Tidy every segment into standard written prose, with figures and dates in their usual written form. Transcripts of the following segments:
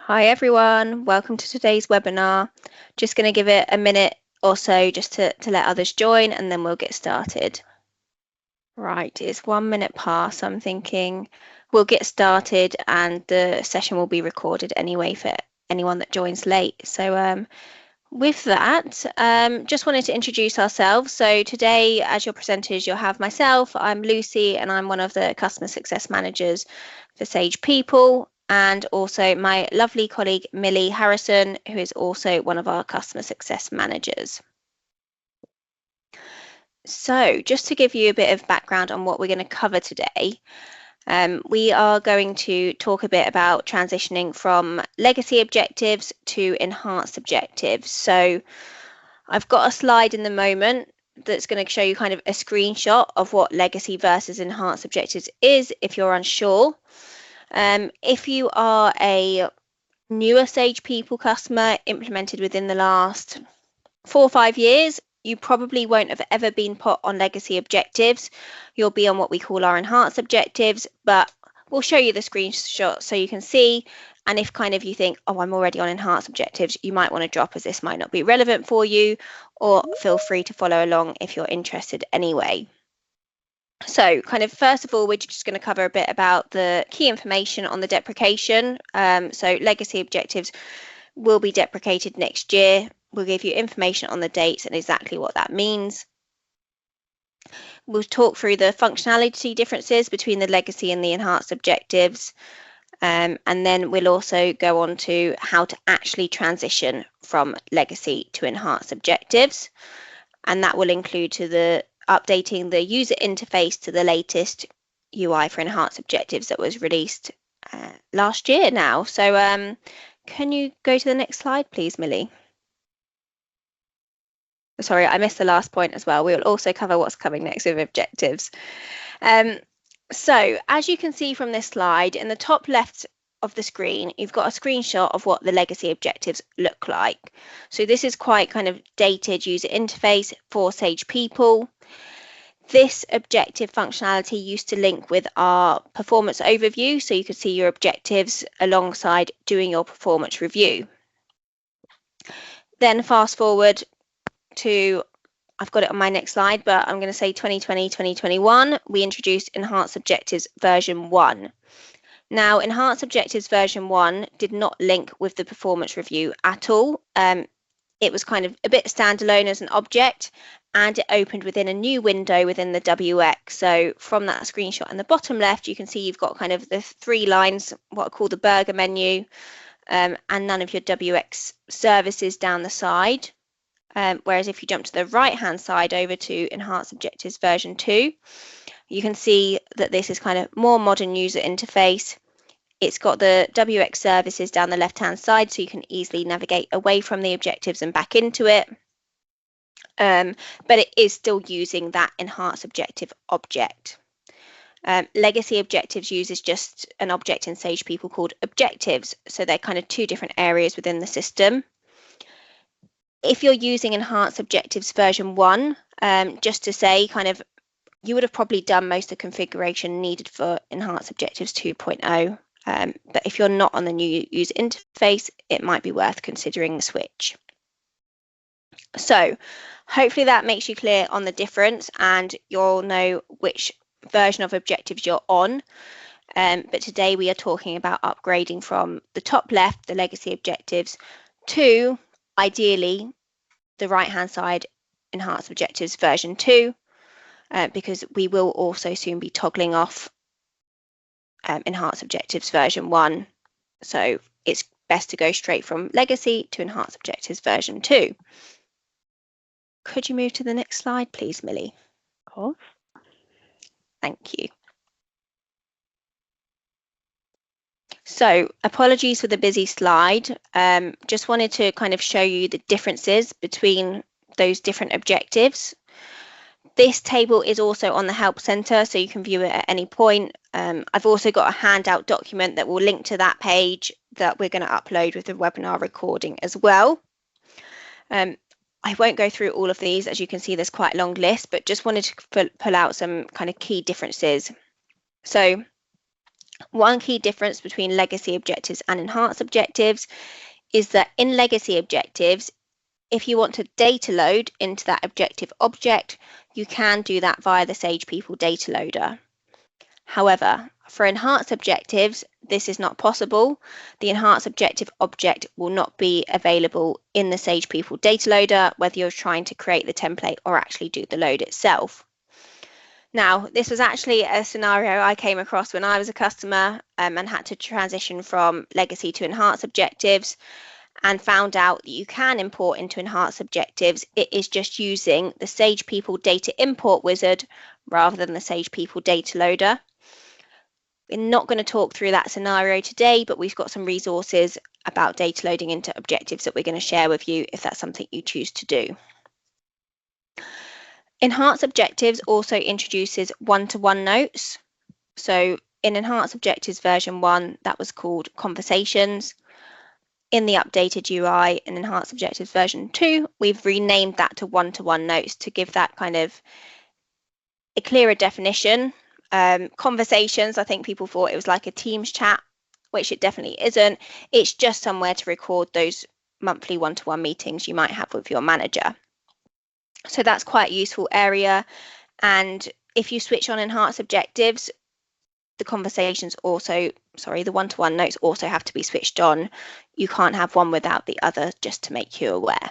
Hi everyone, welcome to today's webinar. Just going to give it a minute or so just to let others join and then we'll get started. Right, it's 1 minute past, so I'm thinking we'll get started and the session will be recorded anyway for anyone that joins late. So with that, just wanted to introduce ourselves. So today, as your presenters, you'll have myself. I'm Lucy, and I'm one of the customer success managers for Sage People, and also my lovely colleague Millie Harrison, who is also one of our customer success managers. So just to give you a bit of background on what we're going to cover today, we are going to talk a bit about transitioning from legacy objectives to enhanced objectives. So I've got a slide in the moment that's going to show you kind of a screenshot of what legacy versus enhanced objectives is if you're unsure. If you are a newer Sage People customer implemented within the last 4 or 5 years, you probably won't have ever been put on legacy objectives. You'll be on what we call our enhanced objectives, but we'll show you the screenshot so you can see. And if kind of you think, oh, I'm already on enhanced objectives, you might want to drop as this might not be relevant for you, or feel free to follow along if you're interested anyway. So kind of first of all, we're just going to cover a bit about the key information on the deprecation. So legacy objectives will be deprecated next year. We'll give you information on the dates and exactly what that means. We'll talk through the functionality differences between the legacy and the enhanced objectives. And then we'll also go on to how to actually transition from legacy to enhanced objectives. And that will include to the updating the user interface to the latest UI for enhanced objectives that was released last year now. So can you go to the next slide, please, Millie? Sorry, I missed the last point as well. We will also cover what's coming next with objectives. So as you can see from this slide, in the top left of the screen, you've got a screenshot of what the legacy objectives look like. So this is quite kind of dated user interface for Sage People. This objective functionality used to link with our performance overview, so you could see your objectives alongside doing your performance review. Then fast forward to, I've got it on my next slide, but I'm going to say 2020, 2021, we introduced Enhanced Objectives version 1. Now, Enhanced Objectives version 1 did not link with the performance review at all. It was kind of a bit standalone as an object, and it opened within a new window within the WX. So from that screenshot in the bottom left, you can see you've got kind of the 3 lines, what I call the burger menu, and none of your WX services down the side. Whereas if you jump to the right-hand side over to Enhanced Objectives version 2, you can see that this is kind of more modern user interface. It's got the WX services down the left-hand side, so you can easily navigate away from the objectives and back into it. But it is still using that enhanced objective object. Legacy objectives uses just an object in Sage People called objectives, so they're kind of 2 different areas within the system. If you're using Enhanced Objectives version 1, just to say, kind of, you would have probably done most of the configuration needed for Enhanced Objectives 2.0. But if you're not on the new user interface, it might be worth considering the switch. So hopefully that makes you clear on the difference and you'll know which version of objectives you're on. But today we are talking about upgrading from the top left, the legacy objectives, to ideally the right-hand side, Enhanced Objectives version 2, because we will also soon be toggling off Enhanced Objectives version 1. So it's best to go straight from legacy to Enhanced Objectives version 2. Could you move to the next slide, please, Millie? Of course. Thank you. So apologies for the busy slide. Just wanted to kind of show you the differences between those different objectives. This table is also on the Help Center, so you can view it at any point. I've also got a handout document that will link to that page that we're going to upload with the webinar recording as well. I won't go through all of these. As you can see, there's quite a long list, but just wanted to pull out some kind of key differences. So One key difference between legacy objectives and enhanced objectives is that in legacy objectives, if you want to data load into that objective object, you can do that via the Sage People data loader. However, for enhanced objectives, this is not possible. The enhanced objective object will not be available in the Sage People data loader, whether you're trying to create the template or actually do the load itself. Now, this was actually a scenario I came across when I was a customer and had to transition from legacy to enhanced objectives, and found out that you can import into enhanced objectives. It is just using the Sage People data import wizard rather than the Sage People data loader. We're not going to talk through that scenario today, but we've got some resources about data loading into objectives that we're going to share with you if that's something you choose to do. Enhanced objectives also introduces one-to-one notes. So in enhanced objectives version 1, that was called conversations. In the updated UI in enhanced objectives version 2, we've renamed that to one-to-one notes to give that kind of a clearer definition. Conversations, I think people thought it was like a Teams chat, which it definitely isn't. It's just somewhere to record those monthly one-to-one meetings you might have with your manager. So that's quite a useful area. And if you switch on enhanced objectives, the the one-to-one notes also have to be switched on. You can't have one without the other, just to make you aware.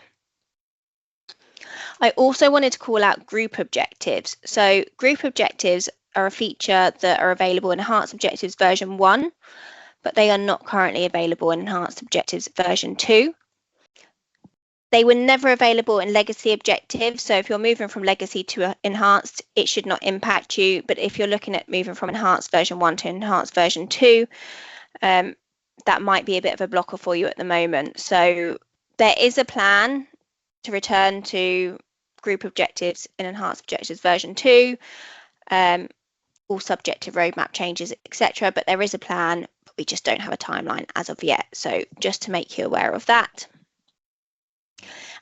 I also wanted to call out group objectives. So group objectives are a feature that are available in Enhanced Objectives version 1, but they are not currently available in Enhanced Objectives version 2. They were never available in legacy objectives, so if you're moving from legacy to enhanced, it should not impact you. But if you're looking at moving from enhanced version 1 to enhanced version 2, that might be a bit of a blocker for you at the moment. So there is a plan to return to group objectives in enhanced objectives version 2, all subject to roadmap changes, etc. But there is a plan, but we just don't have a timeline as of yet. So just to make you aware of that.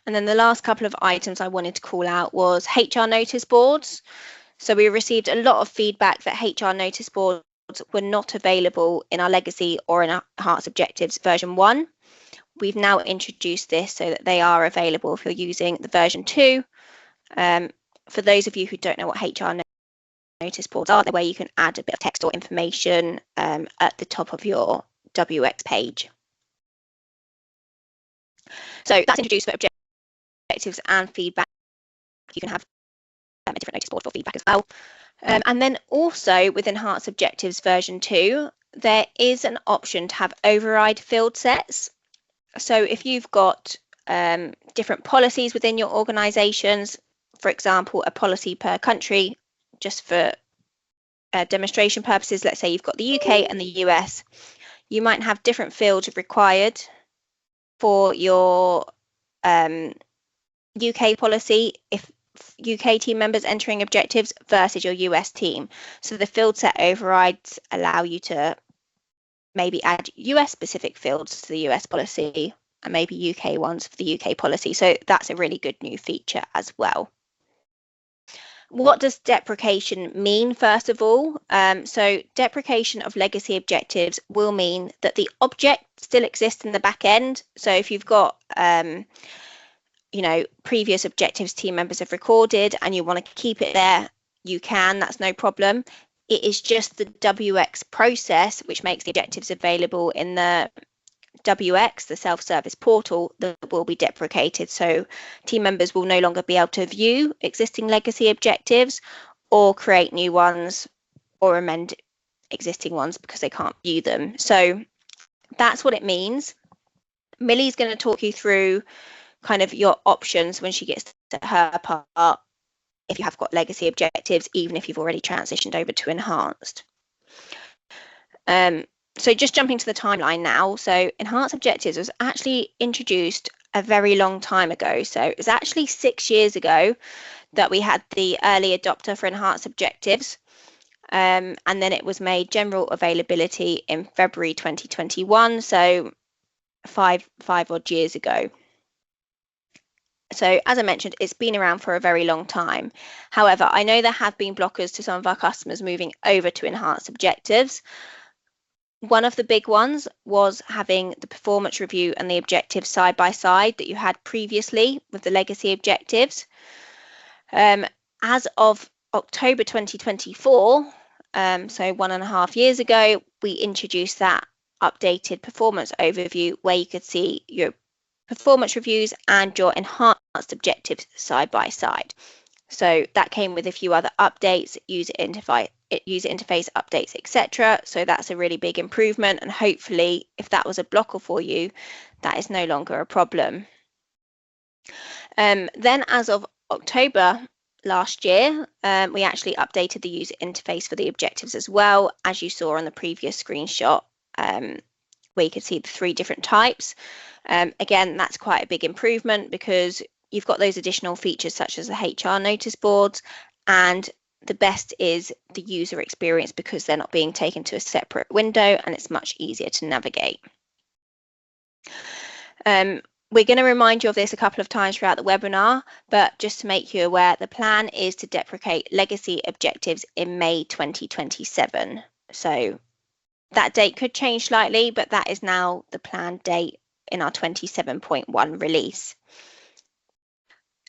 And then the last couple of items I wanted to call out was HR notice boards. So we received a lot of feedback that HR notice boards were not available in our legacy or in our enhanced objectives version 1. We've now introduced this so that they are available if you're using the version 2. For those of you who don't know what HR notice boards are, they're where you can add a bit of text or information at the top of your WX page. So that's introduced for objectives and feedback. You can have a different notice board for feedback as well. And then also with Enhanced Objectives version 2, there is an option to have override field sets. So if you've got different policies within your organizations, for example, a policy per country, just for demonstration purposes, let's say you've got the UK and the US, you might have different fields required for your UK policy if UK team members entering objectives versus your US team. So the field set overrides allow you to maybe add US specific fields to the US policy and maybe UK ones for the UK policy. So that's a really good new feature as well. What does deprecation mean, first of all? So deprecation of legacy objectives will mean that the object still exists in the back end. So if you've got previous objectives team members have recorded and you want to keep it there, you can, that's no problem. It is just the WX process which makes the objectives available in the WX, the self-service portal, that will be deprecated. So team members will no longer be able to view existing legacy objectives or create new ones or amend existing ones because they can't view them. So that's what it means. Millie's going to talk you through kind of your options when she gets to her part if you have got legacy objectives, even if you've already transitioned over to enhanced. So just jumping to the timeline now. So enhanced objectives was actually introduced a very long time ago. So it was actually 6 years ago that we had the early adopter for enhanced objectives. And then it was made general availability in February 2021. So five odd years ago. So as I mentioned, it's been around for a very long time. However, I know there have been blockers to some of our customers moving over to enhanced objectives. One of the big ones was having the performance review and the objectives side by side that you had previously with the legacy objectives. As of October 2024, so 1.5 years ago, we introduced that updated performance overview where you could see your performance reviews and your enhanced objectives side by side. So that came with a few other updates, user interface updates, etc. So that's a really big improvement, and hopefully if that was a blocker for you, that is no longer a problem. Then as of October last year, we actually updated the user interface for the objectives as well, as you saw on the previous screenshot, where you could see the 3 different types. Again, that's quite a big improvement because you've got those additional features such as the HR notice boards, and the best is the user experience because they're not being taken to a separate window and it's much easier to navigate. We're going to remind you of this a couple of times throughout the webinar, but just to make you aware, the plan is to deprecate legacy objectives in May 2027. So that date could change slightly, but that is now the planned date in our 27.1 release.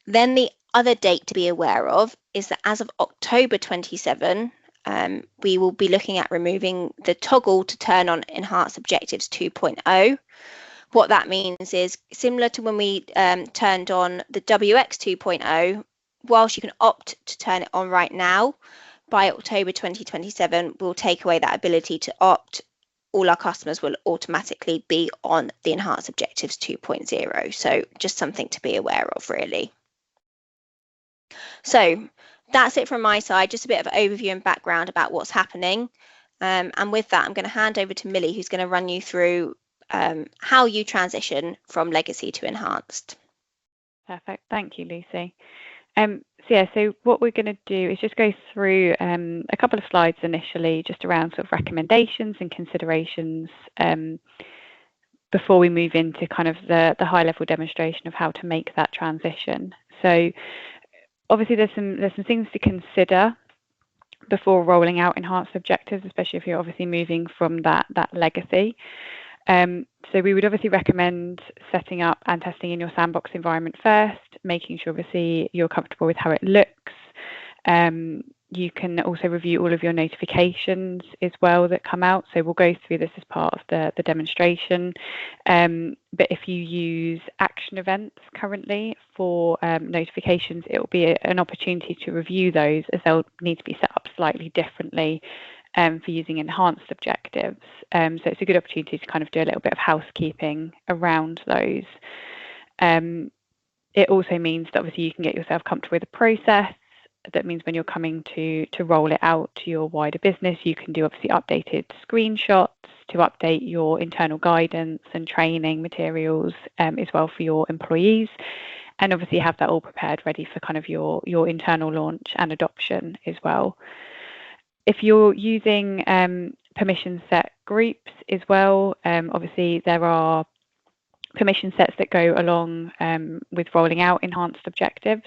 Then the other date to be aware of is that as of October 27, we will be looking at removing the toggle to turn on Enhanced Objectives 2.0. What that means is similar to when we turned on the WX 2.0, whilst you can opt to turn it on right now, by October 2027, we'll take away that ability to opt. All our customers will automatically be on the Enhanced Objectives 2.0. So just something to be aware of, really. So that's it from my side, just a bit of overview and background about what's happening. And with that, I'm going to hand over to Millie, who's going to run you through how you transition from legacy to enhanced. Perfect. Thank you, Lucy. So what we're going to do is just go through a couple of slides initially, just around sort of recommendations and considerations before we move into kind of the high-level demonstration of how to make that transition. So obviously there's some things to consider before rolling out enhanced objectives, especially if you're obviously moving from that legacy. So we would obviously recommend setting up and testing in your sandbox environment first, making sure obviously you're comfortable with how it looks. You can also review all of your notifications as well that come out. So we'll go through this as part of the demonstration. But if you use action events currently for notifications, it will be an opportunity to review those, as they'll need to be set up slightly differently for using enhanced objectives. So it's a good opportunity to kind of do a little bit of housekeeping around those. It also means that obviously you can get yourself comfortable with the process. That means when you're coming to roll it out to your wider business, you can do obviously updated screenshots to update your internal guidance and training materials as well for your employees, and obviously have that all prepared ready for kind of your internal launch and adoption as well. If you're using permission set groups as well, obviously there are permission sets that go along with rolling out enhanced objectives.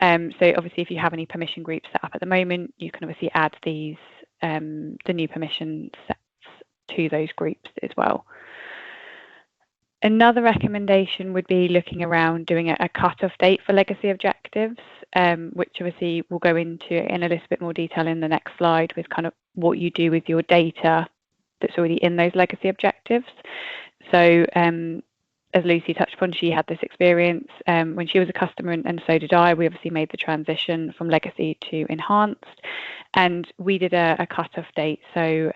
So obviously if you have any permission groups set up at the moment, you can obviously add these, the new permission sets to those groups as well. Another recommendation would be looking around doing a cut-off date for legacy objectives, which obviously we'll go into in a little bit more detail in the next slide with kind of what you do with your data that's already in those legacy objectives. So as Lucy touched upon, she had this experience when she was a customer, and so did I. We obviously made the transition from legacy to enhanced, and we did a cut-off date. So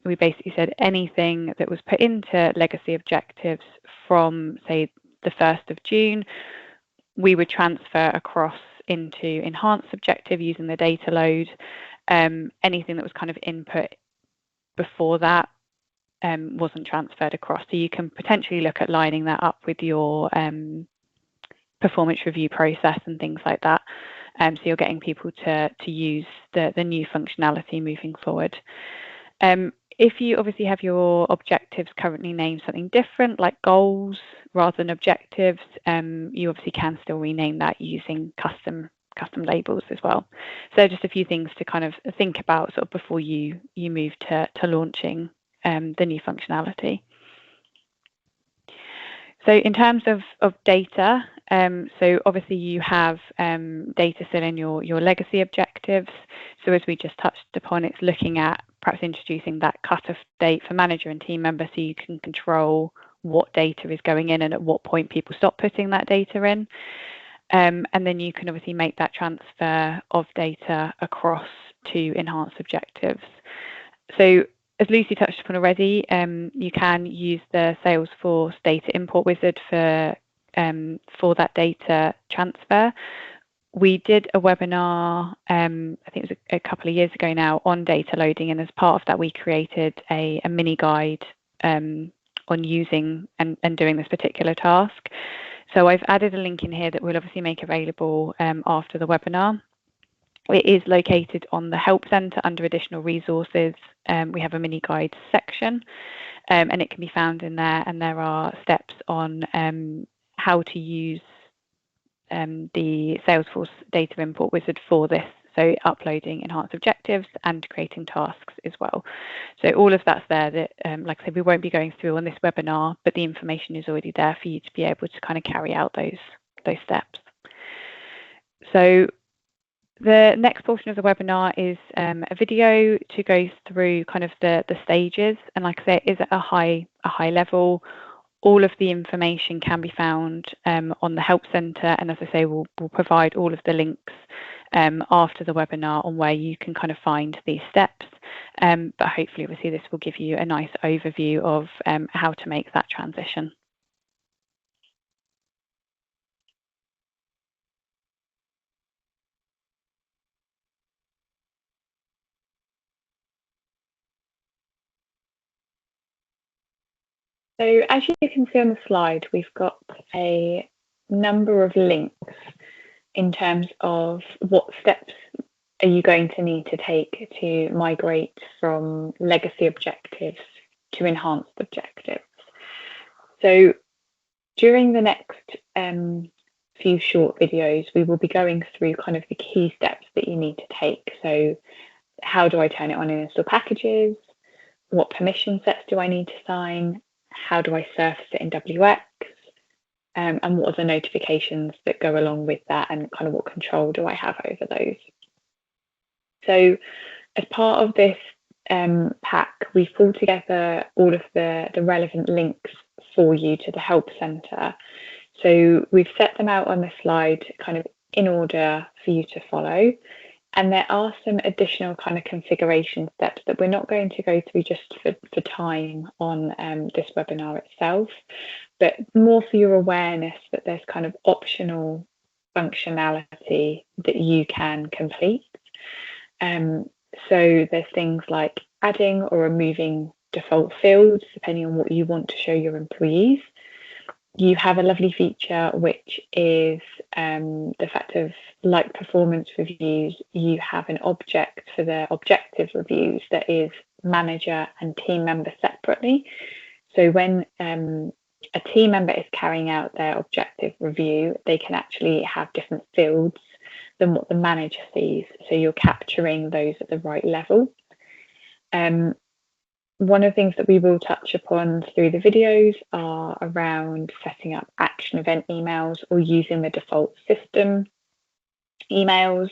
we basically said anything that was put into legacy objectives from, say, the 1st of June, we would transfer across into enhanced objective using the data load. Anything that was kind of input before that wasn't transferred across. So you can potentially look at lining that up with your performance review process and things like that. So you're getting people to use the new functionality moving forward. If you obviously have your objectives currently named something different, like goals rather than objectives, you obviously can still rename that using custom labels as well. So just a few things to kind of think about sort of before you move to launching the new functionality. So in terms of data, so obviously you have data still in your legacy objectives. So as we just touched upon, it's looking at perhaps introducing that cut-off date for manager and team member so you can control what data is going in and at what point people stop putting that data in. And then you can obviously make that transfer of data across to enhanced objectives. So as Lucy touched upon already, you can use the Salesforce data import wizard for that data transfer. We did a webinar, I think it was a couple of years ago now, on data loading, and as part of that we created a mini guide on using and doing this particular task. So I've added a link in here that we'll obviously make available after the webinar. It is located on the Help Centre under Additional Resources. We have a mini guide section, and it can be found in there, and there are steps on how to use the Salesforce data import wizard for this, so uploading enhanced objectives and creating tasks as well. So all of that's there that, like I said, we won't be going through on this webinar, but the information is already there for you to be able to kind of carry out those steps. So the next portion of the webinar is a video to go through kind of the stages, and like I say, it is at a high level. All of the information can be found on the Help Centre, and as I say, we'll provide all of the links after the webinar on where you can kind of find these steps. But hopefully, obviously, this will give you a nice overview of how to make that transition. So as you can see on the slide, we've got a number of links in terms of what steps are you going to need to take to migrate from legacy objectives to enhanced objectives. So during the next few short videos, we will be going through kind of the key steps that you need to take. So how do I turn it on in install packages? What permission sets do I need to sign? How do I surface it in WX? And what are the notifications that go along with that, and kind of what control do I have over those? So as part of this pack, we've pulled together all of the relevant links for you to the Help Centre. So we've set them out on the slide kind of in order for you to follow. And there are some additional kind of configuration steps that we're not going to go through just for time on this webinar itself, but more for your awareness that there's kind of optional functionality that you can complete. So there's things like adding or removing default fields, depending on what you want to show your employees. You have a lovely feature, which is the fact of, like performance reviews, you have an object for the objective reviews that is manager and team member separately. So when a team member is carrying out their objective review, they can actually have different fields than what the manager sees. So you're capturing those at the right level. One of the things that we will touch upon through the videos are around setting up action event emails or using the default system emails.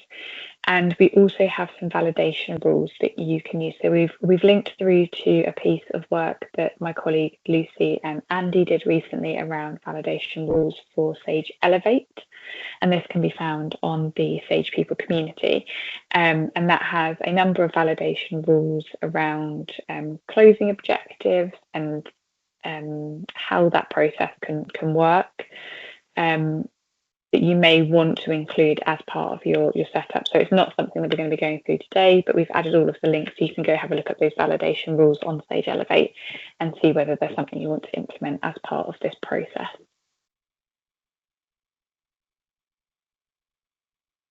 And we also have some validation rules that you can use. So we've linked through to a piece of work that my colleague Lucy and Andy did recently around validation rules for Sage Elevate. And this can be found on the Sage People community. And that has a number of validation rules around closing objectives and how that process can work. That you may want to include as part of your setup. So it's not something that we're going to be going through today, but we've added all of the links so you can go have a look at those validation rules on Sage Elevate and see whether there's something you want to implement as part of this process.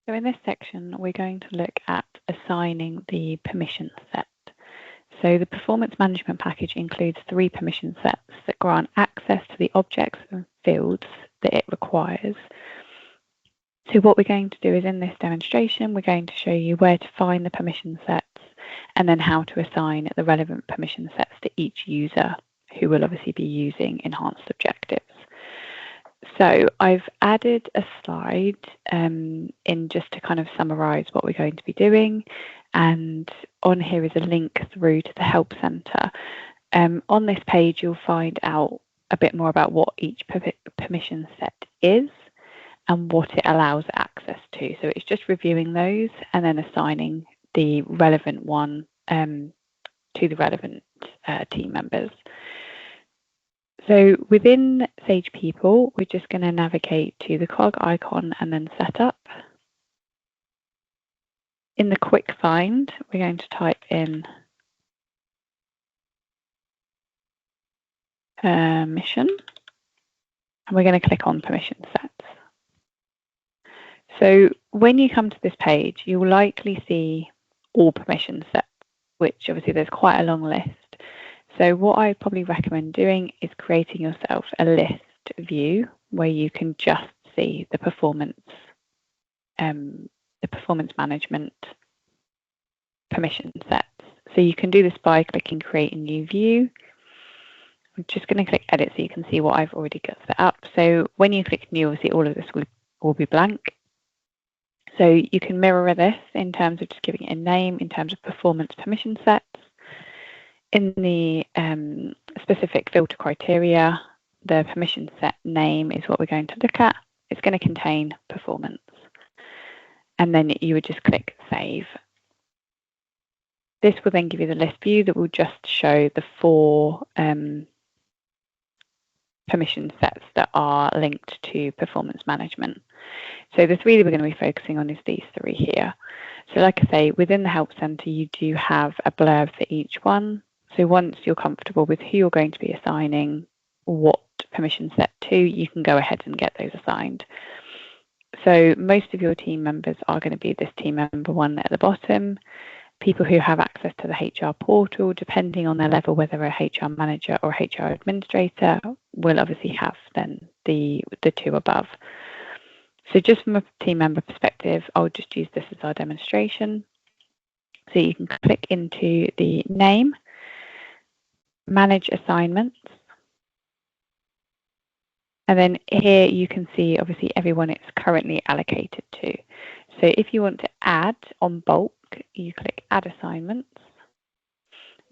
So in this section, we're going to look at assigning the permission set. So the performance management package includes 3 permission sets that grant access to the objects and fields that it requires. So what we're going to do is, in this demonstration, we're going to show you where to find the permission sets and then how to assign the relevant permission sets to each user who will obviously be using enhanced objectives. So I've added a slide in just to kind of summarize what we're going to be doing. And on here is a link through to the Help Centre. On this page, you'll find out a bit more about what each permission set is and what it allows access to. So it's just reviewing those and then assigning the relevant one to the relevant team members. So within Sage People, we're just going to navigate to the cog icon and then Setup. In the quick find, we're going to type in permission, and we're going to click on permission sets. So when you come to this page, you'll likely see all permission sets, which obviously there's quite a long list. So what I probably recommend doing is creating yourself a list view where you can just see the performance management permission sets. So you can do this by clicking create a new view. I'm just going to click edit so you can see what I've already got set up. So when you click new, obviously all of this will be blank. So you can mirror this in terms of just giving it a name in terms of performance permission sets. In the specific filter criteria, the permission set name is what we're going to look at. It's going to contain performance. And then you would just click save. This will then give you the list view that will just show the 4 permission sets that are linked to performance management. So the 3 that we're going to be focusing on is these 3 here. So like I say, within the Help Centre, you do have a blurb for each one. So once you're comfortable with who you're going to be assigning what permission set to, you can go ahead and get those assigned. So most of your team members are going to be this team member 1 at the bottom. People who have access to the HR portal, depending on their level, whether a HR manager or HR administrator, will obviously have then the 2 above. So just from a team member perspective, I'll just use this as our demonstration. So you can click into the name, manage assignments, and then here you can see obviously everyone it's currently allocated to. So if you want to add on bulk, you click add assignments.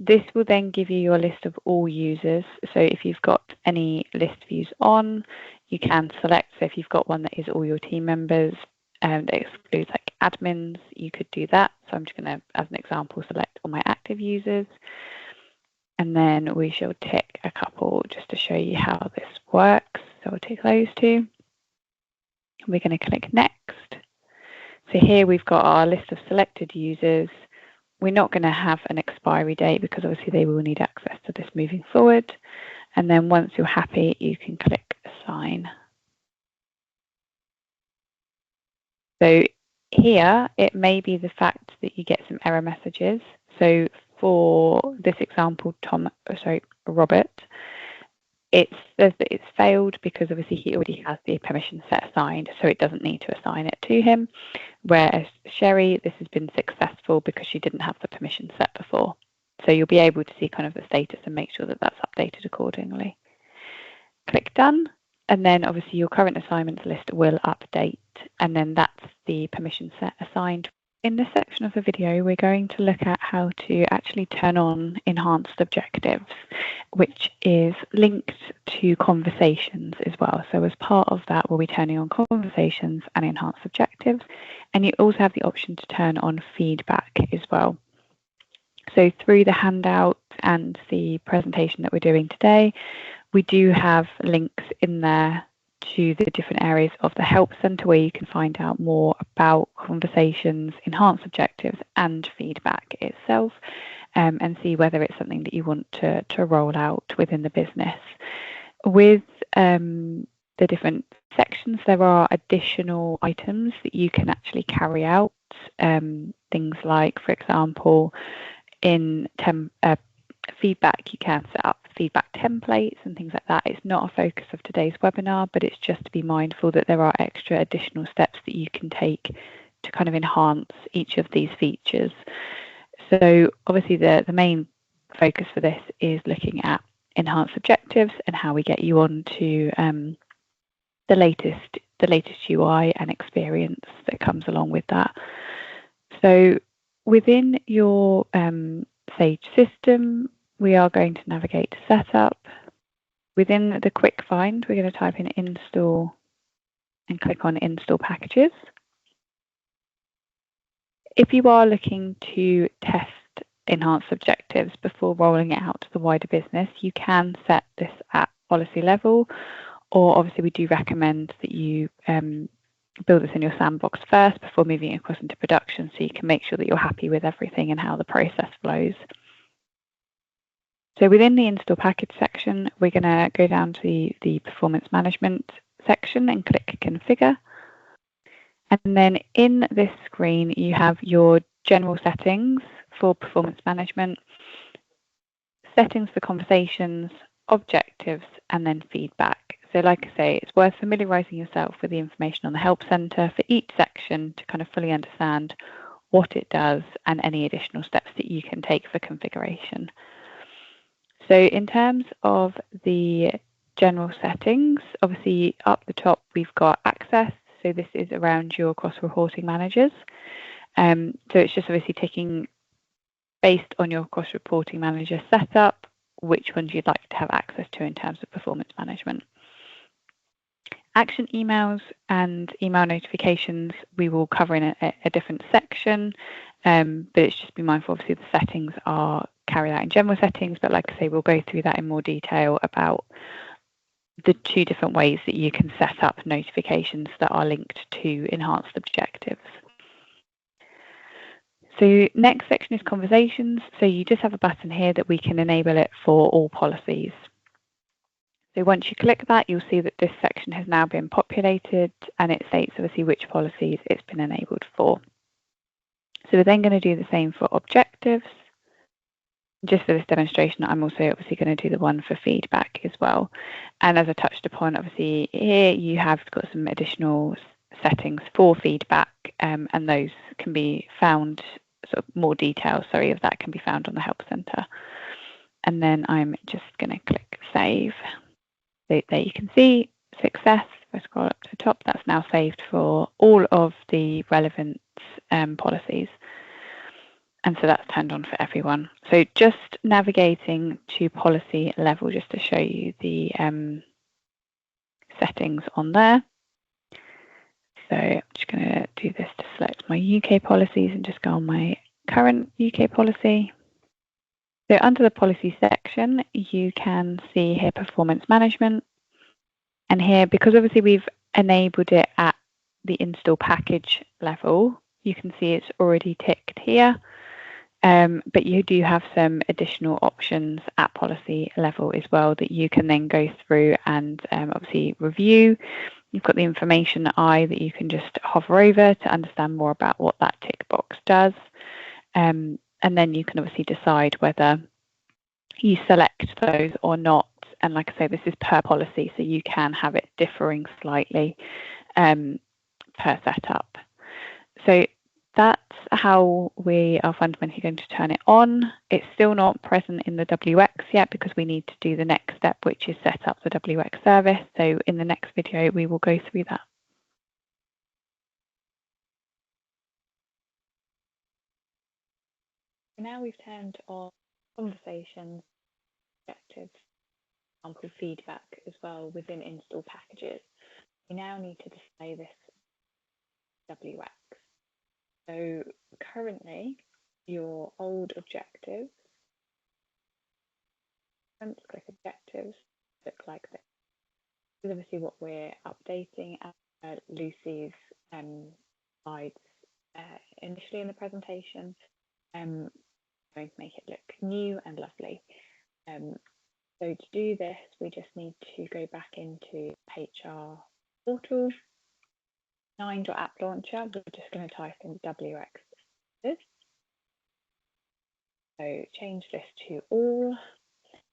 This will then give you your list of all users. So if you've got any list views on, you can select. So if you've got one that is all your team members and that excludes like admins, you could do that. So I'm just going to, as an example, select all my active users. And then we shall tick a couple just to show you how this works. So we'll tick those 2. We're going to click next. So here we've got our list of selected users. We're not going to have an expiry date because obviously they will need access to this moving forward. And then once you're happy, you can click assign. So here, it may be the fact that you get some error messages. So for this example, Robert, it says that it's failed because obviously he already has the permission set assigned, so it doesn't need to assign it to him. Whereas Sherry, this has been successful because she didn't have the permission set before. So you'll be able to see kind of the status and make sure that that's updated accordingly. Click done, and then obviously your current assignments list will update, and then that's the permission set assigned. In this section of the video, we're going to look at how to actually turn on enhanced objectives, which is linked to conversations as well. So as part of that, we'll be turning on conversations and enhanced objectives. And you also have the option to turn on feedback as well. So through the handout and the presentation that we're doing today, we do have links in there to the different areas of the Help Centre where you can find out more about conversations, enhanced objectives and feedback itself, and see whether it's something that you want to roll out within the business. With the different sections, there are additional items that you can actually carry out, things like, for example, in feedback, you can set up feedback templates and things like that. It's not a focus of today's webinar, but it's just to be mindful that there are extra additional steps that you can take to kind of enhance each of these features. So obviously the main focus for this is looking at enhanced objectives and how we get you on to the latest UI and experience that comes along with that. So within your Sage system, we are going to navigate to setup. Within the quick find, we're going to type in install and click on install packages. If you are looking to test enhanced objectives before rolling it out to the wider business, you can set this at policy level, or obviously we do recommend that you build this in your sandbox first before moving it across into production, so you can make sure that you're happy with everything and how the process flows. So within the install package section, we're going to go down to the performance management section and click configure. And then in this screen, you have your general settings for performance management, settings for conversations, objectives, and then feedback. So like I say, it's worth familiarising yourself with the information on the Help Centre for each section to kind of fully understand what it does and any additional steps that you can take for configuration. So in terms of the general settings, obviously up the top we've got access. So this is around your cross-reporting managers. So it's just obviously ticking based on your cross-reporting manager setup, which ones you'd like to have access to in terms of performance management. Action emails and email notifications we will cover in a different section, but it's just be mindful, obviously the settings are carried out in general settings, but like I say, we'll go through that in more detail about the two different ways that you can set up notifications that are linked to enhanced objectives. So next section is conversations. So you just have a button here that we can enable it for all policies. So once you click that, you'll see that this section has now been populated and it states obviously which policies it's been enabled for. So we're then going to do the same for objectives. Just for this demonstration, I'm also obviously going to do the one for feedback as well. And as I touched upon, obviously here you have got some additional settings for feedback, and those can be found, sort of more details, sorry, of that can be found on the Help Centre. And then I'm just going to click save. So there you can see success. If I scroll up to the top, that's now saved for all of the relevant policies. And so that's turned on for everyone. So just navigating to policy level, just to show you the settings on there. So I'm just going to do this to select my UK policies and just go on my current UK policy. So under the policy section, you can see here performance management. And here, because obviously we've enabled it at the install package level, you can see it's already ticked here. But you do have some additional options at policy level as well that you can then go through and obviously review. You've got the information eye that you can just hover over to understand more about what that tick box does. And then you can obviously decide whether you select those or not. And like I say, this is per policy, so you can have it differing slightly per setup. So that's how we are fundamentally going to turn it on. It's still not present in the WX yet because we need to do the next step, which is set up the WX service. So in the next video, we will go through that. Now we've turned on conversations, objectives, example feedback as well within install packages. We now need to display this WX. So currently, your old objectives, let's click objectives, look like this. This is obviously what we're updating as Lucy's slides initially in the presentation. I'm going to make it look new and lovely. So to do this, we just need to go back into HR portal, 9.app launcher. We're just going to type in WX. So change this to all.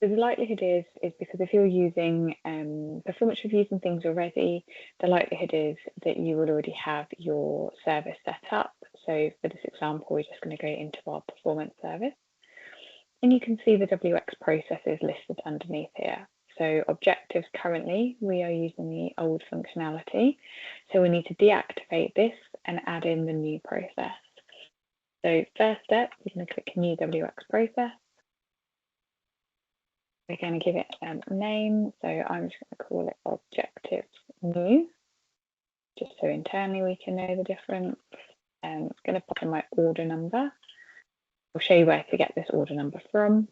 So the likelihood is because if you're using performance reviews and things already, the likelihood is that you will already have your service set up. So for this example, we're just going to go into our performance service. And you can see the WX processes listed underneath here. So objectives currently, we are using the old functionality. So we need to deactivate this and add in the new process. So first step, we're going to click New WX Process. We're going to give it a name. So I'm just going to call it Objectives New, just so internally we can know the difference. I'm going to pop in my order number. I'll show you where to get this order number from.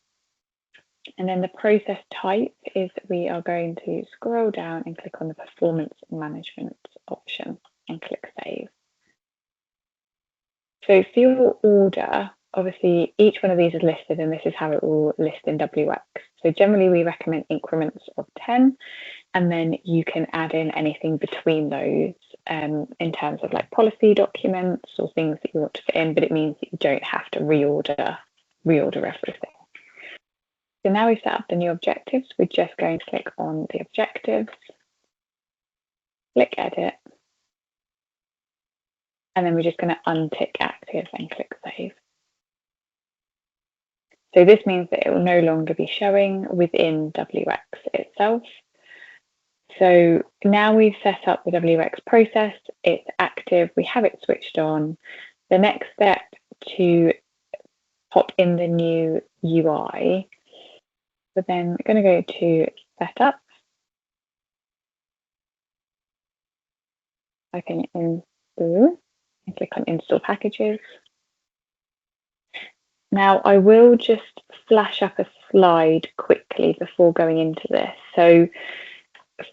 And then the process type is we are going to scroll down and click on the Performance Management option and click Save. So for your order, obviously each one of these is listed and this is how it will list in WX. So generally we recommend increments of 10, and then you can add in anything between those in terms of like policy documents or things that you want to fit in, but it means that you don't have to reorder everything. So now we've set up the new objectives, we're just going to click on the objectives, click Edit, and then we're just going to untick Active and click Save. So this means that it will no longer be showing within WX itself. So now we've set up the WX process, it's active, we have it switched on. The next step to pop in the new UI, so then we're going to go to Setup. I can install and click on Install Packages. Now I will just flash up a slide quickly before going into this. So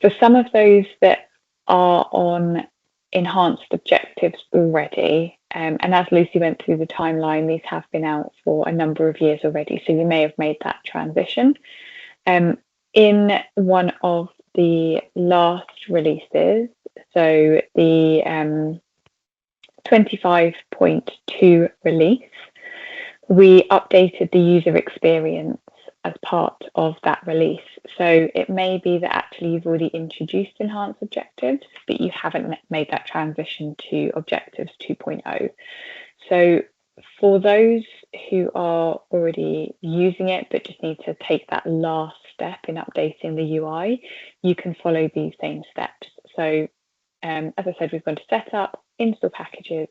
for some of those that are on enhanced objectives already, and as Lucy went through the timeline, these have been out for a number of years already, so you may have made that transition. In one of the last releases, so the 25.2 release, we updated the user experience as part of that release. So it may be that actually you've already introduced enhanced objectives, but you haven't made that transition to Objectives 2.0. So for those who are already using it, but just need to take that last step in updating the UI, you can follow these same steps. So as I said, we've gone to Setup, Install Packages.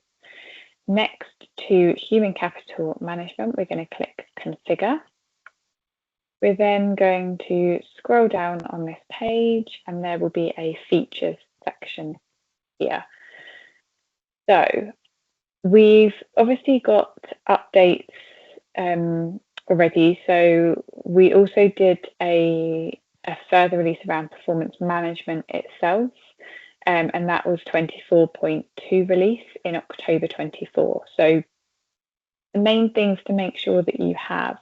Next to Human Capital Management, we're going to click Configure. We're then going to scroll down on this page and there will be a Features section here. So we've obviously got updates already. So we also did a further release around performance management itself. And that was 24.2 release in October 24. So the main things to make sure that you have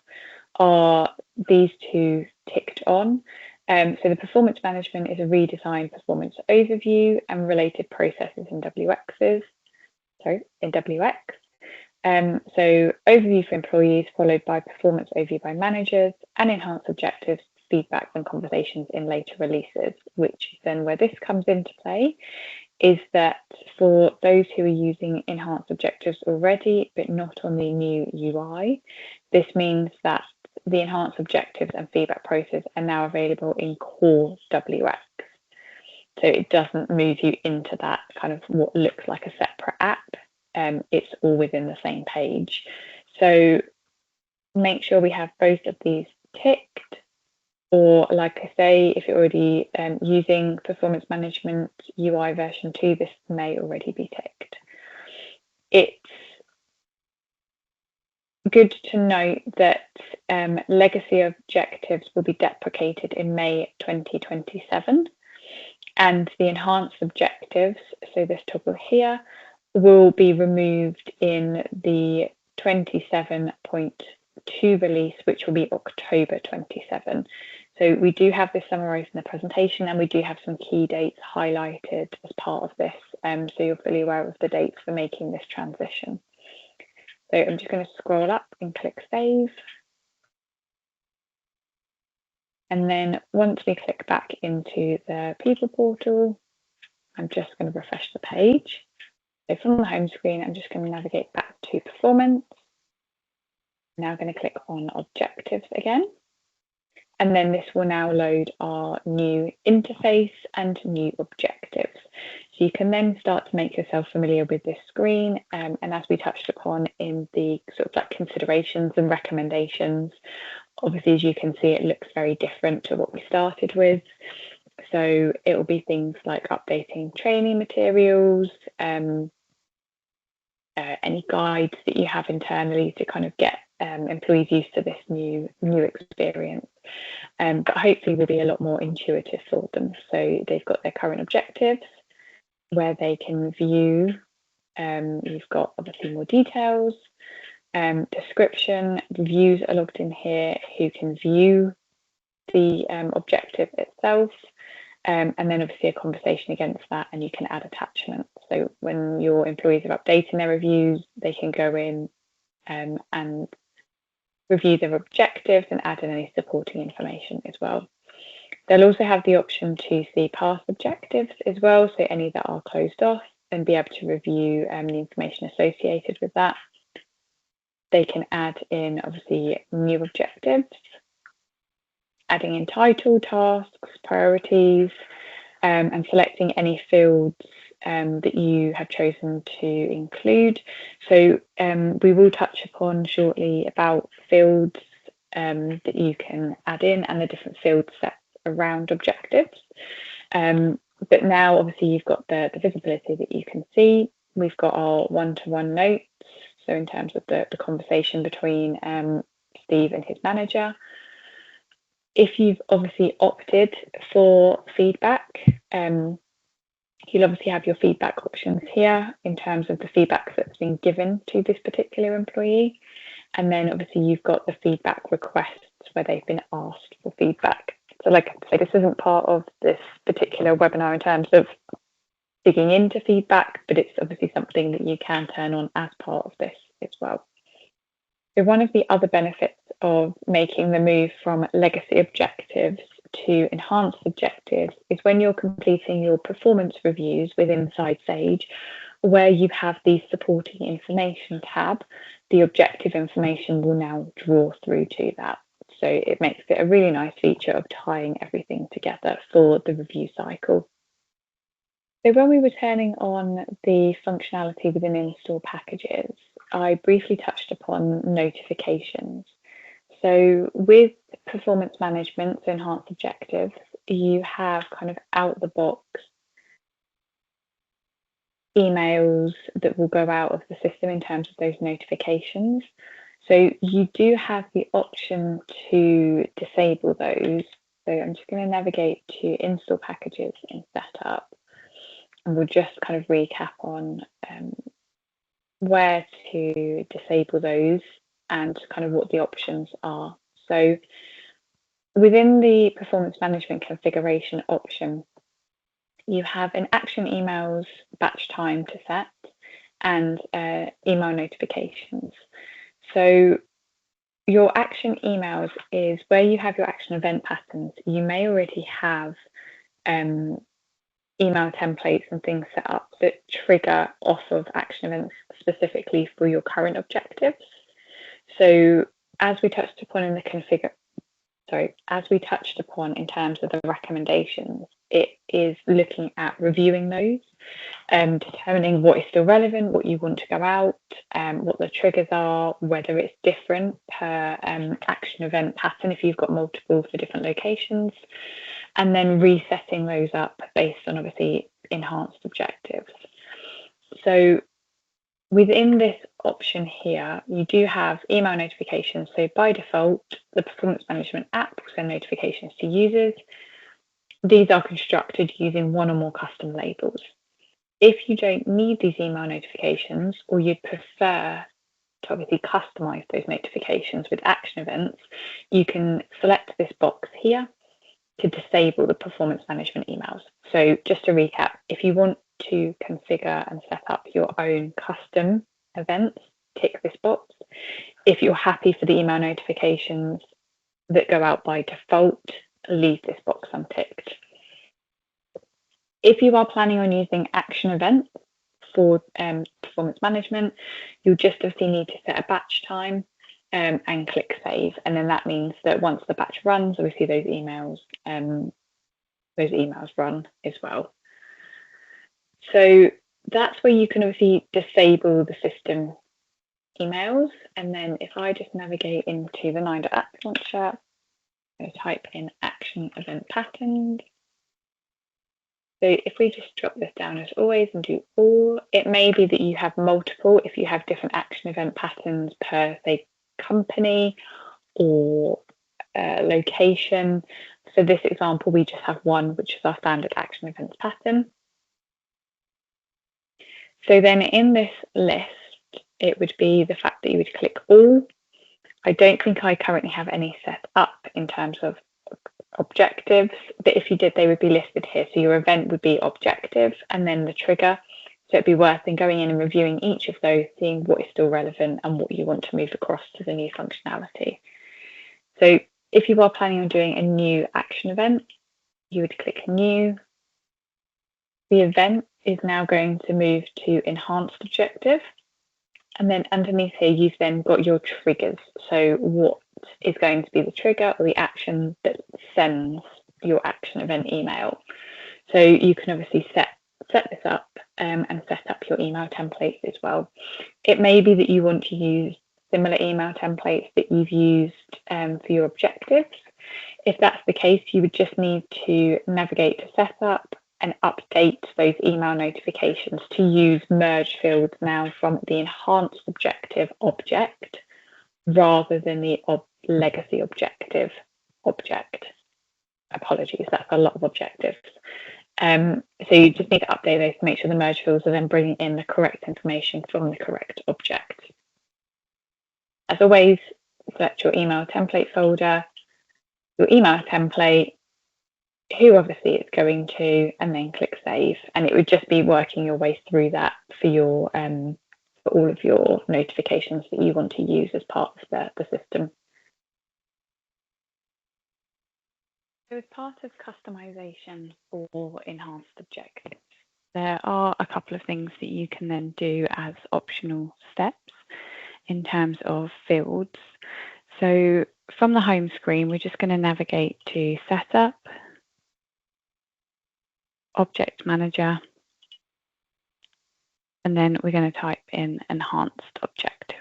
are these two ticked on. So the performance management is a redesigned performance overview and related processes in WX. So overview for employees followed by performance overview by managers and enhanced objectives, feedback and conversations in later releases, which is then where this comes into play, is that for those who are using enhanced objectives already, but not on the new UI, this means that the enhanced objectives and feedback process are now available in core WX. So it doesn't move you into that kind of what looks like a separate app. It's all within the same page. So make sure we have both of these ticked. Or like I say, if you're already using Performance Management UI version 2, this may already be ticked. It's good to note that legacy objectives will be deprecated in May 2027, and the enhanced objectives, so this toggle here, will be removed in the 27.2 release, which will be October 27. So we do have this summarised in the presentation, and we do have some key dates highlighted as part of this, so you're fully aware of the dates for making this transition. So I'm just going to scroll up and click Save. And then once we click back into the People portal, I'm just going to refresh the page. So from the home screen, I'm just going to navigate back to performance. I'm now going to click on objectives again. And then this will now load our new interface and new objectives. So you can then start to make yourself familiar with this screen. And as we touched upon in the sort of like considerations and recommendations, obviously, as you can see, it looks very different to what we started with. So it will be things like updating training materials, any guides that you have internally to kind of get employees used to this new experience. But hopefully will be a lot more intuitive for them. So they've got their current objectives where they can view. You've got obviously more details, description, reviews are logged in here, who can view the objective itself, and then obviously a conversation against that, and you can add attachments. So when your employees are updating their reviews, they can go in and review their objectives and add in any supporting information as well. They'll also have the option to see past objectives as well, so any that are closed off, and be able to review the information associated with that. They can add in obviously new objectives, adding in title, tasks, priorities, and selecting any fields that you have chosen to include. So we will touch upon shortly about fields that you can add in and the different field sets around objectives. But now obviously you've got the visibility that you can see. We've got our one-to-one notes. So in terms of the conversation between Steve and his manager. If you've obviously opted for feedback, you'll obviously have your feedback options here in terms of the feedback that's been given to this particular employee. And then obviously you've got the feedback requests where they've been asked for feedback. So like I say, this isn't part of this particular webinar in terms of digging into feedback, but it's obviously something that you can turn on as part of this as well. So one of the other benefits of making the move from legacy objectives to enhanced objectives is when you're completing your performance reviews within Inside Sage, where you have the supporting information tab, the objective information will now draw through to that. So it makes it a really nice feature of tying everything together for the review cycle. So when we were turning on the functionality within install packages, I briefly touched upon notifications. So with performance management, so enhanced objectives, you have kind of out the box emails that will go out of the system in terms of those notifications. So you do have the option to disable those. So I'm just going to navigate to install packages in setup, and we'll just kind of recap on where to disable those and kind of what the options are. So within the performance management configuration option, you have an action emails batch time to set and email notifications. So your action emails is where you have your action event patterns. You may already have email templates and things set up that trigger off of action events specifically for your current objectives. So as we touched upon in the as we touched upon in terms of the recommendations, it is looking at reviewing those, determining what is still relevant, what you want to go out, what the triggers are, whether it's different per action event pattern if you've got multiple for different locations, and then resetting those up based on obviously enhanced objectives. So within this option here, you do have email notifications. So by default, the performance management app will send notifications to users. These are constructed using one or more custom labels. If you don't need these email notifications, or you'd prefer to obviously customize those notifications with action events, you can select this box here to disable the performance management emails. So just to recap, if you want to configure and set up your own custom events, tick this box. If you're happy for the email notifications that go out by default, leave this box unticked. If you are planning on using action events, for performance management, you'll just obviously need to set a batch time and click save. And then that means that once the batch runs, obviously those emails run as well. So that's where you can obviously disable the system emails. And then if I just navigate into the 9.app launcher, I'm going to type in action event patterns. So if we just drop this down as always and do all, it may be that you have multiple if you have different action event patterns per, say, company or location. For this example, we just have one, which is our standard action events pattern. So then in this list, it would be the fact that you would click all. I don't think I currently have any set up in terms of objectives, but if you did, they would be listed here. So your event would be objective and then the trigger. So it'd be worth then going in and reviewing each of those, seeing what is still relevant and what you want to move across to the new functionality. So if you are planning on doing a new action event, you would click new. The event is now going to move to enhanced objective. And then underneath here, you've then got your triggers. So what is going to be the trigger or the action that sends your action event email. So you can obviously set this up and set up your email templates as well. It may be that you want to use similar email templates that you've used for your objectives. If that's the case, you would just need to navigate to setup and update those email notifications to use merge fields now from the enhanced objective object rather than the legacy objective object. Apologies, that's a lot of objectives. So you just need to update those to make sure the merge fields are then bringing in the correct information from the correct object. As always, select your email template folder, your email template, who obviously it's going to, and then click save. And it would just be working your way through that for your for all of your notifications that you want to use as part of the system. So as part of customization for enhanced objectives, there are a couple of things that you can then do as optional steps in terms of fields. So from the home screen, we're just going to navigate to Setup, Object Manager, and then we're going to type in Enhanced Objective.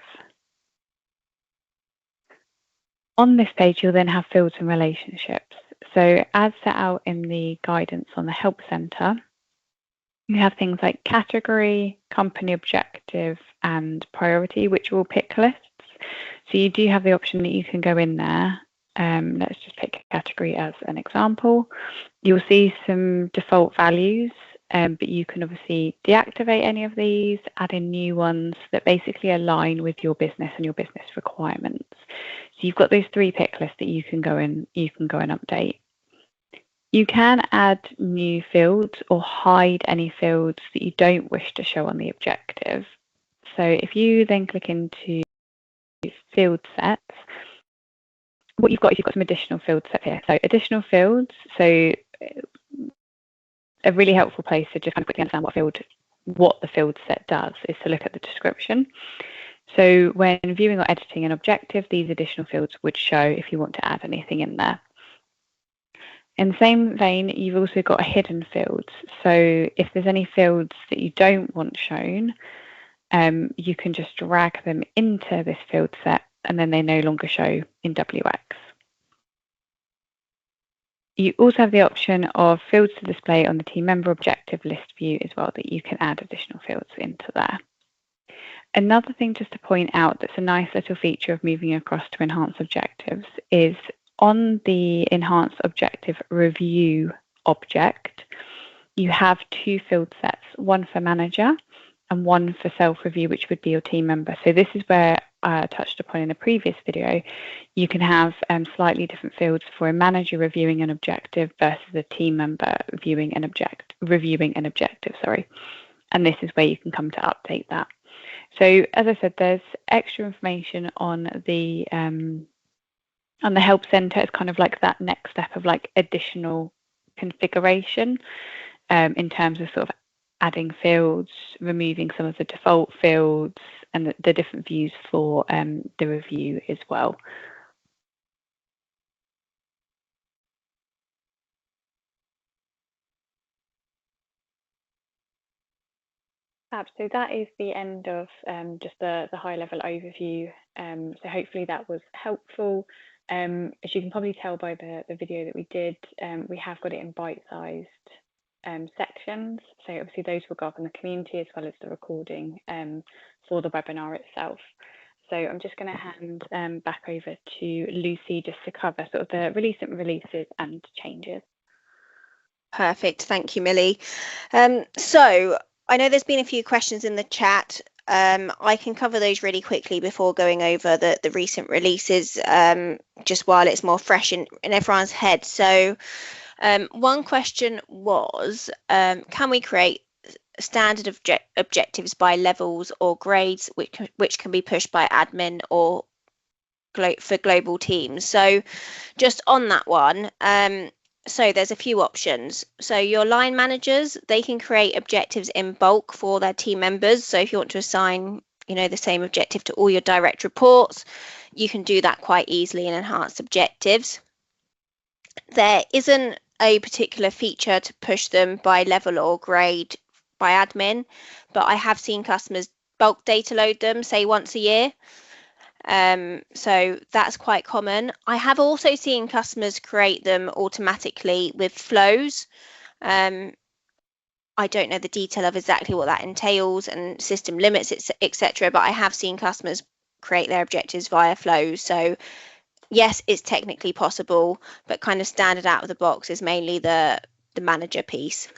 On this page, you'll then have fields and relationships. So as set out in the guidance on the Help Center, you have things like category, company objective, and priority, which will pick lists. So you do have the option that you can go in there. Let's just pick a category as an example. You'll see some default values, but you can obviously deactivate any of these, add in new ones that basically align with your business and your business requirements. So you've got those 3 pick lists that you can go in, and update. You can add new fields or hide any fields that you don't wish to show on the objective. So if you then click into field sets, what you've got is you've got some additional fields set here. So additional fields, so a really helpful place to just kind of quickly understand what the field set does is to look at the description. So when viewing or editing an objective, these additional fields would show if you want to add anything in there. In the same vein, you've also got hidden fields. So if there's any fields that you don't want shown, you can just drag them into this field set and then they no longer show in WX. You also have the option of fields to display on the team member objective list view as well, that you can add additional fields into there. Another thing just to point out that's a nice little feature of moving across to enhanced objectives is on the enhanced objective review object, you have 2 field sets, one for manager and one for self-review, which would be your team member. So this is where I touched upon in a previous video. You can have slightly different fields for a manager reviewing an objective versus a team member reviewing an objective. And this is where you can come to update that. So as I said, there's extra information on the Help Center. It's kind of like that next step of like additional configuration in terms of sort of adding fields, removing some of the default fields, and the different views for the review as well. So that is the end of just the high-level overview. So hopefully that was helpful. As you can probably tell by the video that we did, we have got it in bite-sized sections. So obviously those will govern the community as well as the recording for the webinar itself. So I'm just going to hand back over to Lucy just to cover sort of the recent releases and changes. Perfect. Thank you, Millie. So I know there's been a few questions in the chat. I can cover those really quickly before going over the recent releases, just while it's more fresh in everyone's head. So one question was, can we create standard objectives by levels or grades which can be pushed by admin or for global teams? So just on that one, so there's a few options. So your line managers, they can create objectives in bulk for their team members. So if you want to assign, the same objective to all your direct reports, you can do that quite easily in enhanced objectives. There isn't a particular feature to push them by level or grade by admin, but I have seen customers bulk data load them, say once a year. So that's quite common. I have also seen customers create them automatically with flows. I don't know the detail of exactly what that entails and system limits, etc. But I have seen customers create their objectives via flows. So yes, it's technically possible, but kind of standard out of the box is mainly the manager piece.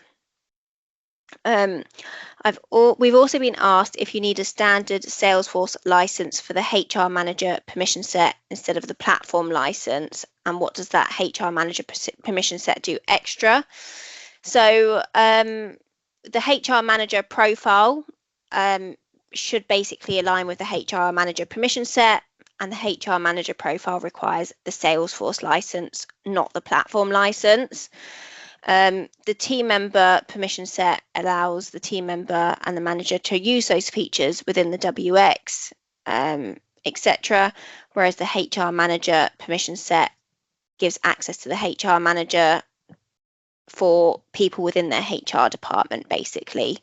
We've also been asked if you need a standard Salesforce license for the HR manager permission set instead of the platform license, and what does that HR manager permission set do extra? So the HR manager profile should basically align with the HR manager permission set, and the HR manager profile requires the Salesforce license, not the platform license. The team member permission set allows the team member and the manager to use those features within the WX, etc. Whereas the HR manager permission set gives access to the HR manager for people within their HR department, basically.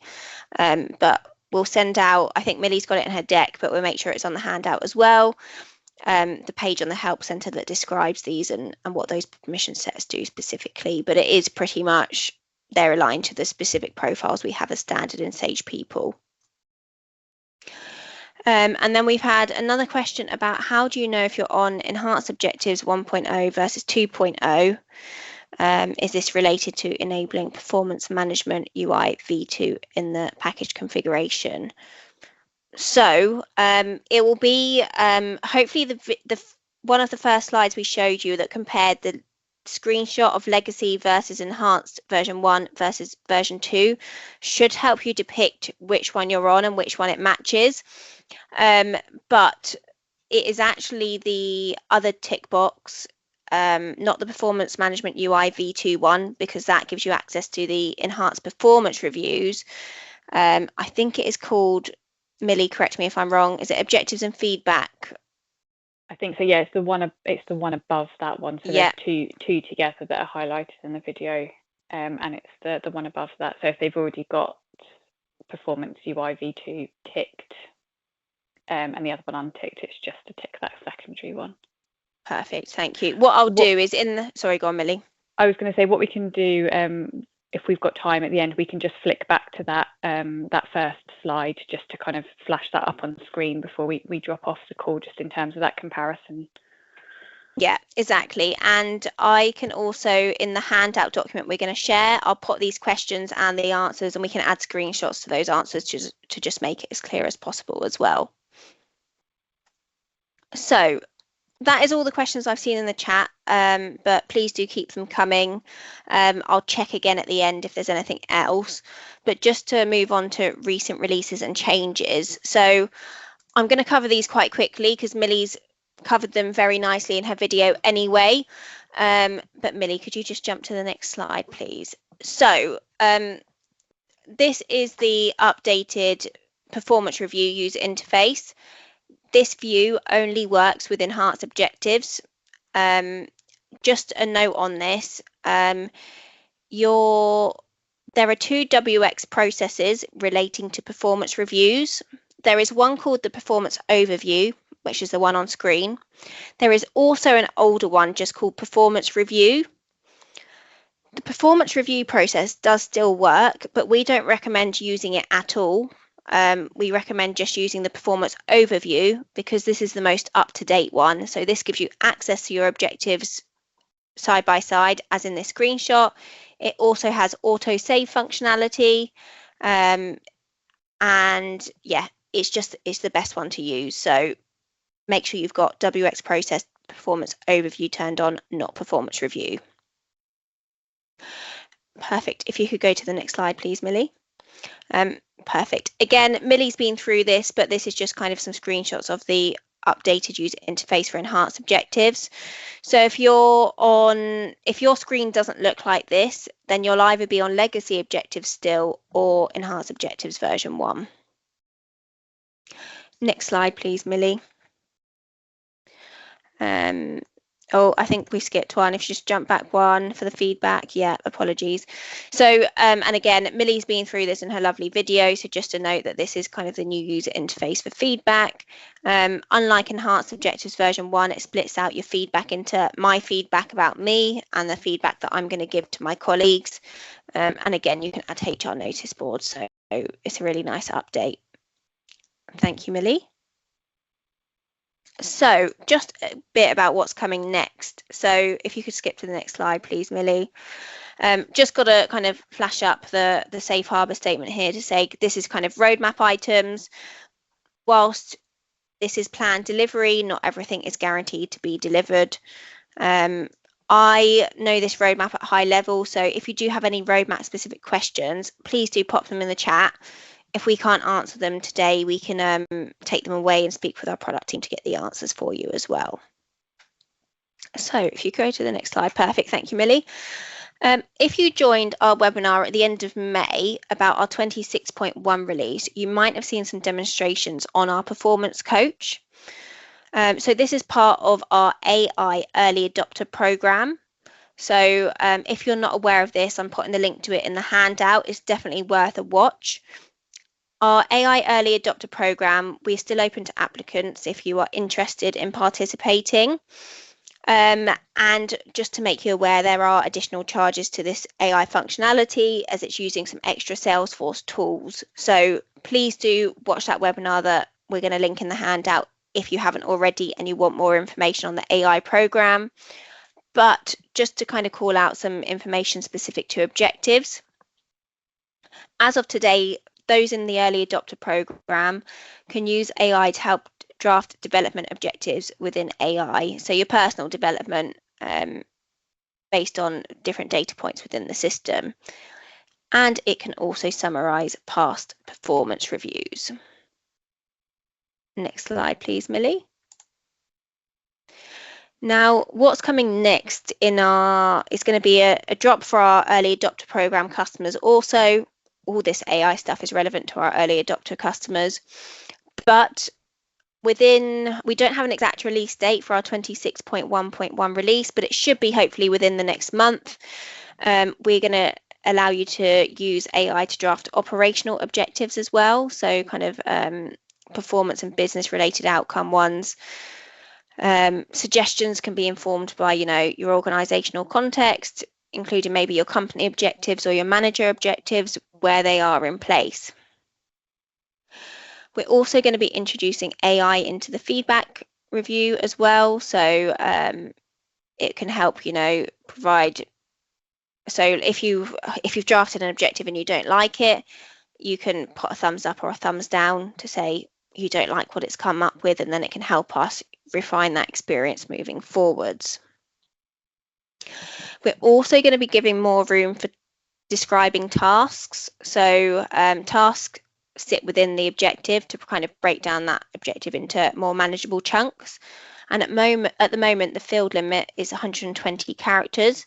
But we'll send out, I think Millie's got it in her deck, but we'll make sure it's on the handout as well. The page on the Help Center that describes these and what those permission sets do specifically, but it is pretty much, they're aligned to the specific profiles we have as standard in Sage People. And then we've had another question about how do you know if you're on Enhanced Objectives 1.0 versus 2.0? Is this related to enabling performance management UI v2 in the package configuration? So it will be hopefully the one of the first slides we showed you that compared the screenshot of legacy versus enhanced version 1 versus version 2 should help you depict which one you're on and which one it matches. But it is actually the other tick box, not the performance management UI v2 one, because that gives you access to the enhanced performance reviews. I think it is called, Millie, correct me if I'm wrong, is it objectives and feedback? I think so, yeah, it's the one above that one. So yeah, there's two together that are highlighted in the video, and it's the one above that. So if they've already got performance UI v2 ticked and the other one unticked, it's just to tick that secondary one. Perfect, thank you. What I'll do is sorry, go on, Millie. I was going to say what we can do, if we've got time at the end, we can just flick back to that that first slide just to kind of flash that up on screen before we drop off the call, just in terms of that comparison. Yeah, exactly. And I can also, in the handout document we're going to share, I'll put these questions and the answers, and we can add screenshots to those answers to just make it as clear as possible as well. So that is all the questions I've seen in the chat, but please do keep them coming. I'll check again at the end if there's anything else. But just to move on to recent releases and changes. So I'm going to cover these quite quickly because Millie's covered them very nicely in her video anyway. But Millie, could you just jump to the next slide, please? So this is the updated performance review user interface. This view only works with enhanced objectives. Just a note on this. There are two WX processes relating to performance reviews. There is one called the performance overview, which is the one on screen. There is also an older one just called performance review. The performance review process does still work, but we don't recommend using it at all. We recommend just using the performance overview because this is the most up-to-date one. So this gives you access to your objectives side by side, as in this screenshot. It also has auto save functionality, and yeah, it's the best one to use. So make sure you've got WX process performance overview turned on, not performance review. Perfect. If you could go to the next slide, please, Millie. Perfect. Again, Millie's been through this, but this is just kind of some screenshots of the updated user interface for enhanced objectives. So if your screen doesn't look like this, then you'll either be on legacy objectives still or enhanced objectives version 1. Next slide, please, Millie. Oh, I think we skipped one. If you just jump back one for the feedback. Yeah, apologies. So, and again, Millie's been through this in her lovely video. So just to note that this is kind of the new user interface for feedback. Unlike Enhanced Objectives version 1, it splits out your feedback into my feedback about me and the feedback that I'm going to give to my colleagues. And again, you can add HR notice boards. So it's a really nice update. Thank you, Millie. So just a bit about what's coming next. So if you could skip to the next slide, please, Millie. Just got to kind of flash up the safe harbor statement here to say this is kind of roadmap items. Whilst this is planned delivery, not everything is guaranteed to be delivered. I know this roadmap at high level, so if you do have any roadmap specific questions, please do pop them in the chat. If we can't answer them today, we can take them away and speak with our product team to get the answers for you as well. So if you go to the next slide, perfect. Thank you, Millie. If you joined our webinar at the end of May about our 26.1 release, you might have seen some demonstrations on our performance coach. So this is part of our AI early adopter program. So if you're not aware of this, I'm putting the link to it in the handout. It's definitely worth a watch. Our AI Early Adopter Programme, we're still open to applicants if you are interested in participating. And just to make you aware, there are additional charges to this AI functionality as it's using some extra Salesforce tools. So please do watch that webinar that we're going to link in the handout if you haven't already and you want more information on the AI programme. But just to kind of call out some information specific to objectives. As of today, those in the early adopter program can use AI to help draft development objectives within AI. So your personal development based on different data points within the system. And it can also summarize past performance reviews. Next slide, please, Millie. Now, what's coming next in it's going to be a drop for our early adopter program customers also. All this AI stuff is relevant to our early adopter customers, but we don't have an exact release date for our 26.1.1 release, but it should be hopefully within the next month. We're going to allow you to use AI to draft operational objectives as well, so kind of performance and business related outcome ones. Suggestions can be informed by your organizational context, including maybe your company objectives or your manager objectives, where they are in place. We're also going to be introducing AI into the feedback review as well. So it can help, provide. So if you've drafted an objective and you don't like it, you can put a thumbs up or a thumbs down to say you don't like what it's come up with, and then it can help us refine that experience moving forwards. We're also going to be giving more room for describing tasks. So tasks sit within the objective to kind of break down that objective into more manageable chunks. And at the moment, the field limit is 120 characters.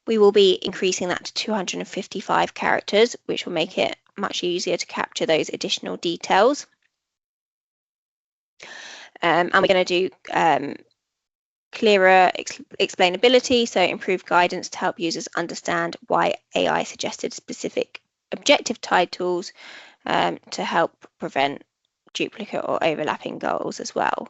We will be increasing that to 255 characters, which will make it much easier to capture those additional details. And we're going to do clearer explainability, so improved guidance to help users understand why AI suggested specific objective titles to help prevent duplicate or overlapping goals as well.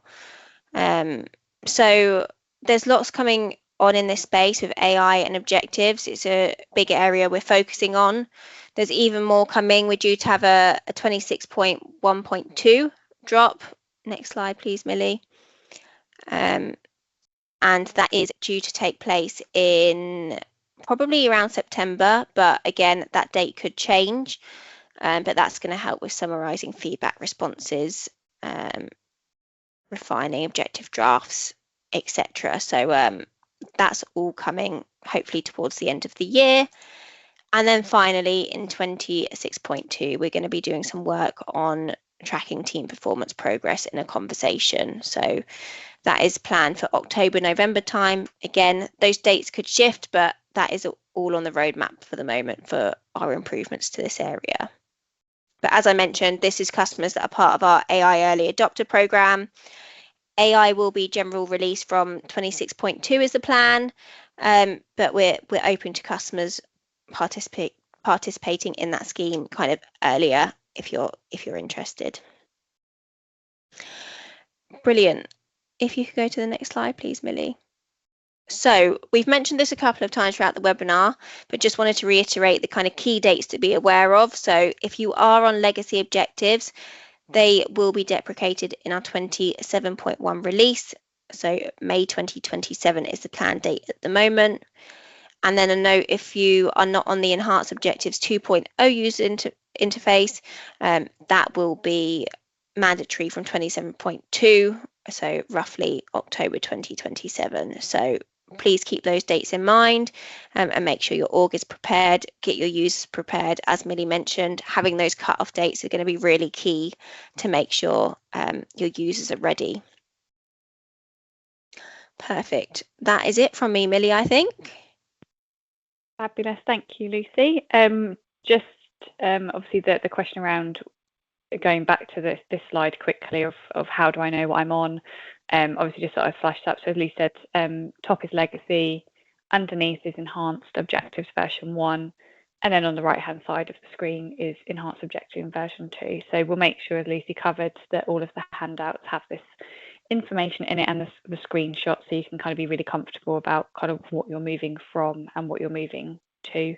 So there's lots coming on in this space with AI and objectives. It's a big area we're focusing on. There's even more coming. We're due to have a 26.1.2 drop. Next slide, please, Millie. And that is due to take place in probably around September, but again, that date could change. But that's going to help with summarising feedback responses, refining objective drafts, etc. So that's all coming hopefully towards the end of the year. And then finally, in 26.2, we're going to be doing some work on tracking team performance progress in a conversation. So that is planned for October, November time. Again, those dates could shift, but that is all on the roadmap for the moment for our improvements to this area. But as I mentioned, this is customers that are part of our AI early adopter program. AI will be general release from 26.2 is the plan, but we're open to customers participating in that scheme kind of earlier if you're interested. Brilliant. If you could go to the next slide, please, Millie. So we've mentioned this a couple of times throughout the webinar, but just wanted to reiterate the kind of key dates to be aware of. So if you are on legacy objectives, they will be deprecated in our 27.1 release. So May 2027 is the planned date at the moment. And then a note, if you are not on the Enhanced Objectives 2.0 user interface, that will be mandatory from 27.2, so roughly October 2027. So please keep those dates in mind and make sure your org is prepared, get your users prepared. As Millie mentioned, having those cut-off dates are going to be really key to make sure your users are ready. Perfect. That is it from me, Millie, I think. Fabulous. Thank you, Lucy. Just obviously the question around going back to this slide quickly of how do I know what I'm on? Obviously just sort of flashed up. So as Lee said, top is legacy, underneath is enhanced objectives version 1, and then on the right hand side of the screen is enhanced objective version 2. So we'll make sure, as Lucy covered, that all of the handouts have this information in it and the screenshot, so you can kind of be really comfortable about kind of what you're moving from and what you're moving to.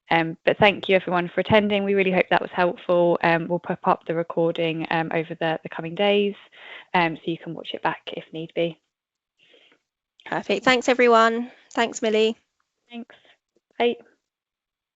But thank you everyone for attending. We really hope that was helpful. We'll pop up the recording over the coming days, so you can watch it back if need be. Perfect. Thanks everyone. Thanks, Millie. Thanks. Bye.